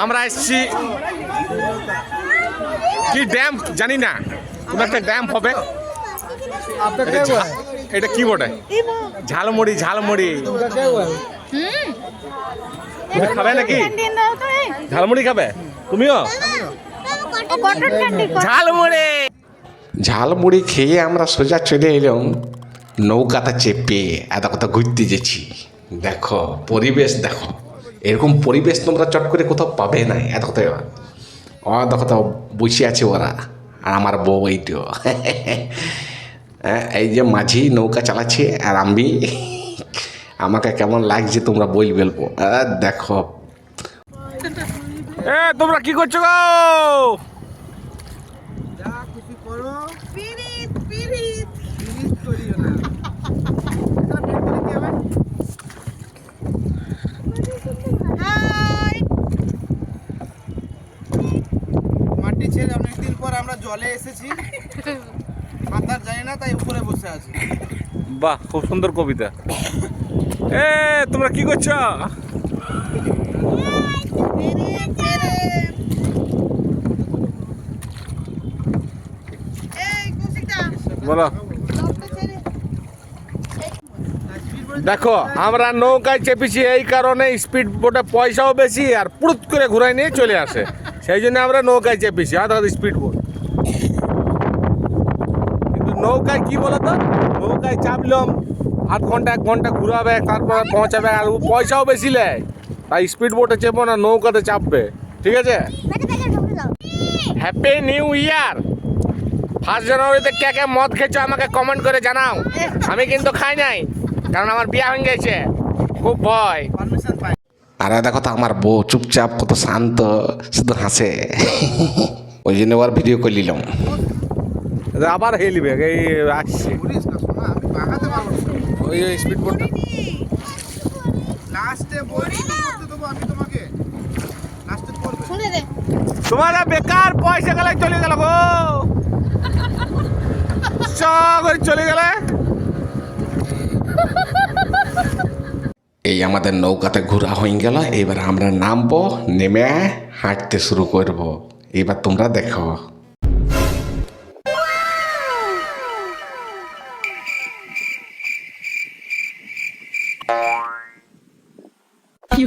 আমরা এসছি কি ড্যাম জানি না, কোন একটা ড্যাম হবে। এটা কি বটে? ঝালমুড়ি। ঝালমুড়ি খাবে নাকি? ঝালমুড়ি খাবে তুমিও? ঝালমুড়ি ঝালমুড়ি খেয়ে আমরা সোজা চলে এলাম নৌকাতে চেপে এত কথা ঘুরতে যেছি। দেখো পরিবেশ, দেখো এরকম পরিবেশ তোমরা চট করে কোথাও পাবে না। এত কথা দেখো তো বসে আছে ওরা, আর আমার বউ এইটো এই যে মাঝি নৌকা চালাচ্ছে আর আমি। আমাকে কেমন লাগছে তোমরা বলবো। দেখো তোমরা কি করছো গো? মাটি ছেড়ে অনেকদিন পর আমরা জলে এসেছি, সাঁতার জানি না তাই উপরে বসে আছি। বাহ, খুব সুন্দর কবিতা। তোমরা কি করছো? বলো। দেখো আমরা নৌকায় চেপেছি এই কারণে, স্পিড বোটে পয়সাও বেশি আর পুরুত করে ঘুরাই নিয়ে চলে আসে, সেই জন্য আমরা নৌকায় চেপেছি। স্পিড বোট কিন্তু নৌকায় কি বলতো, নৌকায় চাপলাম আধ ঘন্টা 1 ঘন্টা ঘুরাবে, তারপরে পৌঁছাবে, আর পয়সাও বেশি নেয়। তাই স্পিড বোটে চেপো না, নৌকাতে চাপবে। ঠিক আছে? Happy new year. 1 জানুয়ারিতে কে কে মদ খেয়েছো আমাকে কমেন্ট করে জানাও। আমি কিন্তু খাই নাই, কারণ আমার বিয়ে হয়ে গেছে, খুব ভয়। আরে দেখো তো আমার বউ চুপচাপ কত শান্ত, শুধু হাসে। ওই জন্য ওর ভিডিও করে নিলাম। আবার হেলিবে এই আসছে ওই স্পিড বোটটা। লাস্টে বলি করতে দেবো আমি তোমাকে, লাস্টে করবে। শুনে দে, তোমারা বেকার পয়সা গেলে চলে গেল গো, করে চলে গেলে। এই আমাদের নৌকাতে ঘোরা হয়ে গেল, এবার আমরা নামবো, নেমে হাঁটতে শুরু করব। এবার তোমরা দেখো। কি